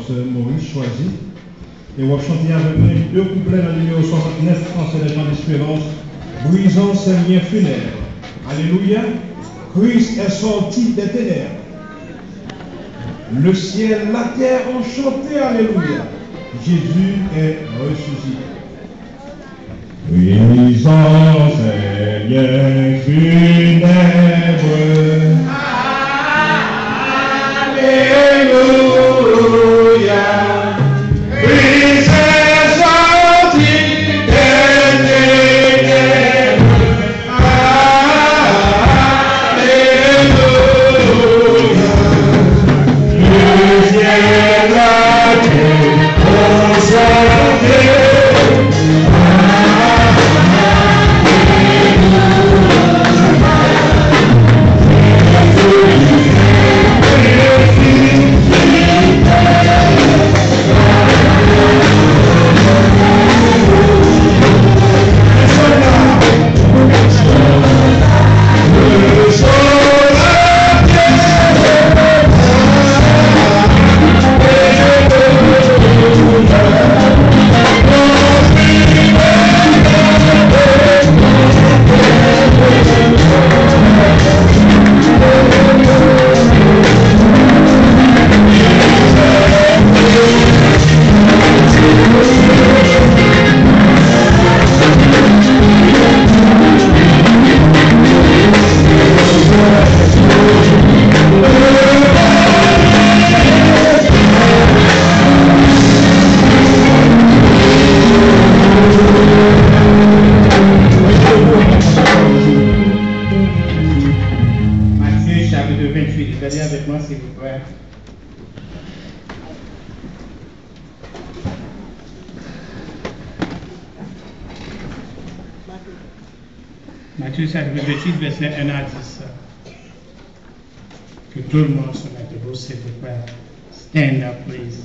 pasteur Maurice choisi. Et on va chanter avec nous deux couplets dans le numéro 69, Français des gens d'espérance, brisant ses liens funèbres. Alléluia. Christ est sorti des ténèbres. Le ciel, la terre ont chanté, alléluia. Jésus est ressuscité. Brisant ses liens funèbres. Alléluia. Christ est sorti des ténèbres. Alléluia. Le ciel, la terre ont chanté. Matthieu chapitre 28, verset 1 à 10. Que tout le monde se mette debout, s'il vous plaît. Stand up, please.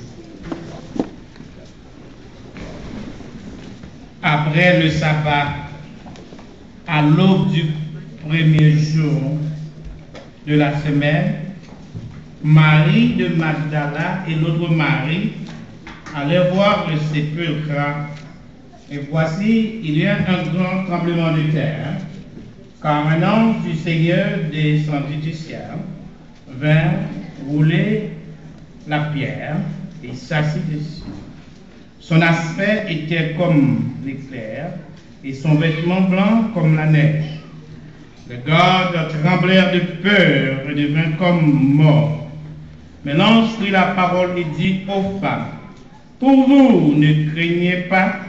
Après le sabbat, à l'aube du premier jour de la semaine, Marie de Magdala et l'autre Marie allaient voir le sépulcre. Et voici, il y a un grand tremblement de terre, car un ange du Seigneur descendit du ciel, vint rouler la pierre et s'assit dessus. Son aspect était comme l'éclair et son vêtement blanc comme la neige. Les gardes tremblèrent de peur et devinrent comme morts. Mais l'ange prit la parole et dit aux femmes, pour vous, ne craignez pas,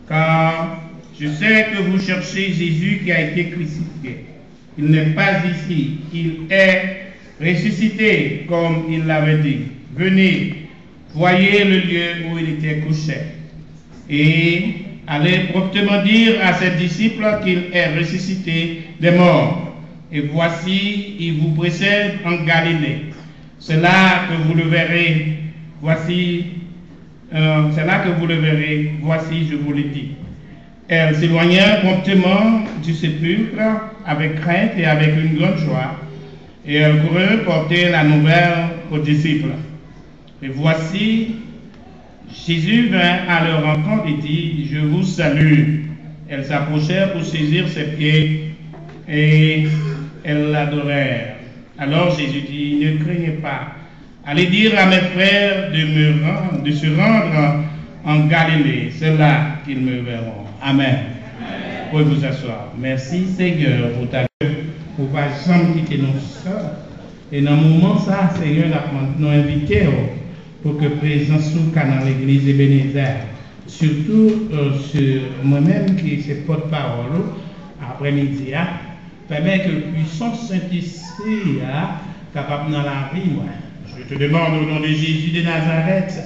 car je sais que vous cherchez Jésus qui a été crucifié. Il n'est pas ici, il est ressuscité comme il l'avait dit. Venez, voyez le lieu où il était couché. Et allez promptement dire à ses disciples qu'il est ressuscité des morts. Et voici, il vous précède en Galilée. C'est là que vous le verrez. Voici, c'est là que vous le verrez. Voici, je vous le dis. Elles s'éloignèrent promptement du sépulcre avec crainte et avec une grande joie, et elles coururent porter la nouvelle aux disciples. Et voici, Jésus vint à leur rencontre et dit, je vous salue. Elles s'approchèrent pour saisir ses pieds, et elles l'adorèrent. Alors Jésus dit, ne craignez pas. Allez dire à mes frères de se rendre en Galilée. C'est là qu'ils me verront. Amen. Vous pouvez vous asseoir. Merci Seigneur pour ta pour pas jamais quitter nos soeurs. Et dans le moment ça, Seigneur, nous invité pour que présence sous dans l'église Ebenezer. Surtout sur moi-même qui est porte-parole après-midi, permet que le puissant Saint-Esprit capable dans la vie. Moi. Je te demande au nom de Jésus de Nazareth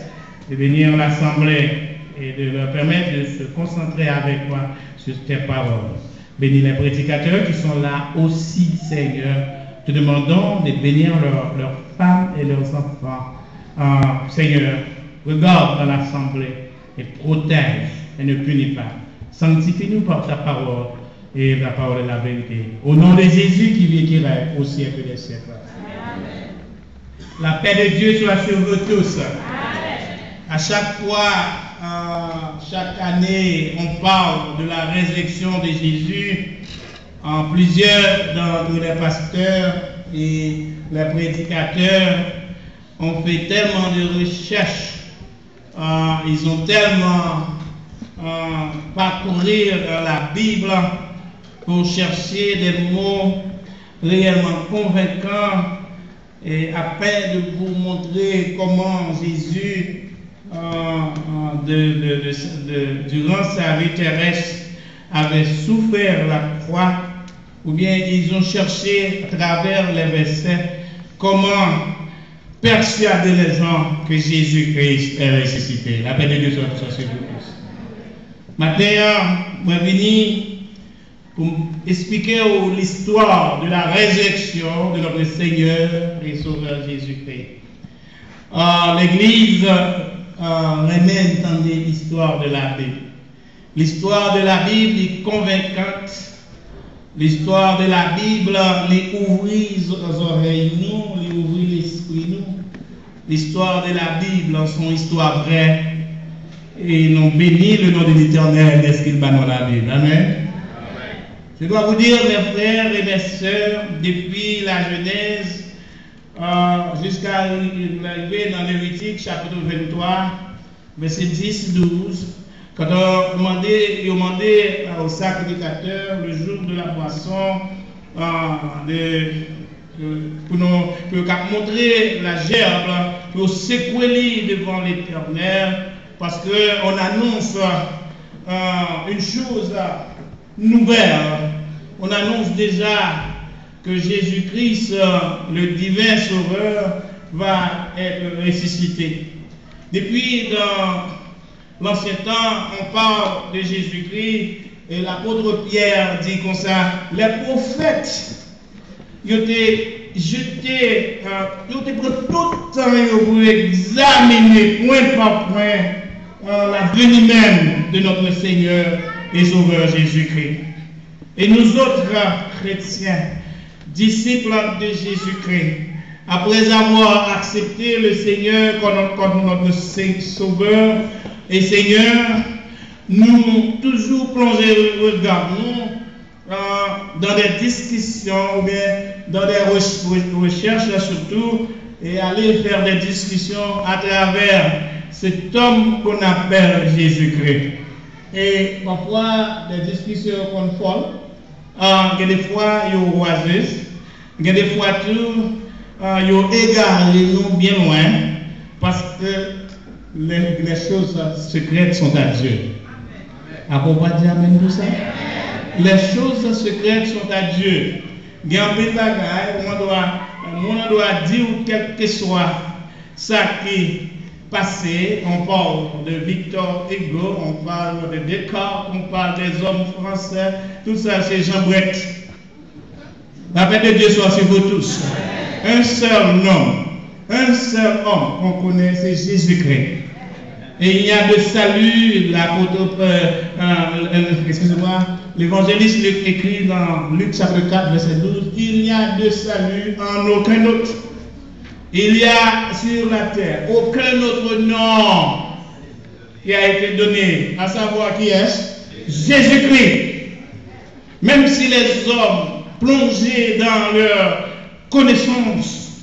de venir à l'assemblée et de leur permettre de se concentrer avec moi sur tes paroles. Bénis les prédicateurs qui sont là aussi, Seigneur. Te demandons de bénir leurs femmes et leurs enfants. Seigneur, regarde dans l'assemblée et protège et ne punis pas. Sanctifie-nous par ta parole et la parole est la vérité. Au nom de Jésus qui vit et qui règne au siècle des siècles. Amen. La paix de Dieu soit sur vous tous. Amen. À chaque fois, chaque année, on parle de la résurrection de Jésus. Plusieurs d'entre les pasteurs et les prédicateurs ont fait tellement de recherches. Ils ont tellement parcouru la Bible pour chercher des mots réellement convaincants et afin de vous montrer comment Jésus, durant sa vie terrestre, avait souffert la croix, ou bien ils ont cherché à travers les versets comment persuader les gens que Jésus-Christ est ressuscité. La paix de Dieu soit sur vous tous. Maintenant, je suis venu pour expliquer l'histoire de la résurrection de notre Seigneur et Sauveur Jésus-Christ. L'Église remet entendre l'histoire de la Bible. L'histoire de la Bible est convaincante. L'histoire de la Bible les ouvrit les oreilles nous, les ouvrit l'esprit nous. L'histoire de la Bible, son histoire vraie. Et nous bénit le nom de l'Éternel dès qu'il bat dans la Bible. Amen. Je dois vous dire, mes frères et mes sœurs, depuis la Genèse jusqu'à l'arrivée dans Lévitique, chapitre 23, verset 10-12, quand on demandait au sacrificateur le jour de la boisson pour montrer la gerbe, pour secouer devant l'Éternel, parce qu'on annonce une chose nouvelle. On annonce déjà que Jésus-Christ, le divin sauveur, va être ressuscité. Depuis dans l'Ancien Temps, on parle de Jésus-Christ et l'apôtre Pierre dit comme ça, les prophètes, ils ont jeté, ils ont pris tout le temps pour examiner point par point la venue même de notre Seigneur et Sauveur Jésus-Christ. Et nous autres chrétiens, disciples de Jésus-Christ, après avoir accepté le Seigneur comme notre Sauveur et Seigneur, nous toujours plongés regardons dans des discussions ou bien dans des recherches surtout et aller faire des discussions à travers cet homme qu'on appelle Jésus-Christ. Et parfois, des discussions qu'on fait, des fois, il y a oiseuses, des fois, tout, il y a égaré nous bien loin, parce que les choses secrètes sont à Dieu. À propos de Amen tout ça? Les choses secrètes sont à Dieu. Il y a un peu de bagaille, on doit dire quel que soit ça qui passé, on parle de Victor Hugo, on parle de Descartes, on parle des hommes français, tout ça c'est Jean Brett. La paix de Dieu soit sur vous tous. Un seul nom, un seul homme qu'on connaît, c'est Jésus-Christ. Et il y a de salut, l'apôtre, excusez-moi, l'évangéliste Luc écrit dans Luc chapitre 4, verset 12, il n'y a de salut en aucun autre. Il y a sur la terre aucun autre nom qui a été donné, à savoir qui est Jésus-Christ. Même si les hommes plongés dans leur connaissance,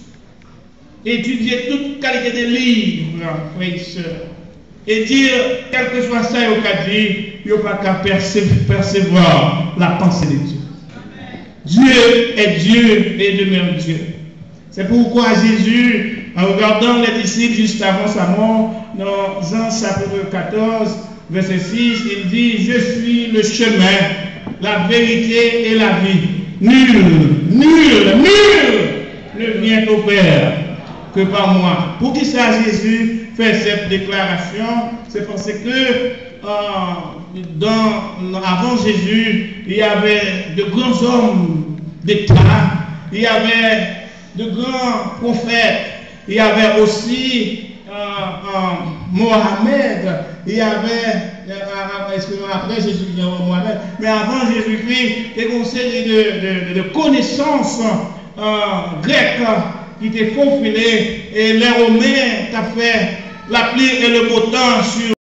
étudier toute qualité de livres, frères et sœurs, et dire, quel que soit ça, il n'y a pas qu'à percevoir la pensée de Dieu. Dieu est Dieu et demeure Dieu. C'est pourquoi Jésus, en regardant les disciples juste avant sa mort, dans Jean chapitre 14, verset 6, il dit, je suis le chemin, la vérité et la vie. Nul ne vient au Père que par moi. Pour qui ça Jésus fait cette déclaration? C'est parce que avant Jésus, il y avait de grands hommes d'État, il y avait de grands prophètes, il y avait aussi Mohamed, il y avait, après Jésus, il y avait Mohamed, mais avant Jésus-Christ, il y a une série de connaissances grecques qui étaient faufilées, et les Romains ont fait la pluie et le beau temps sur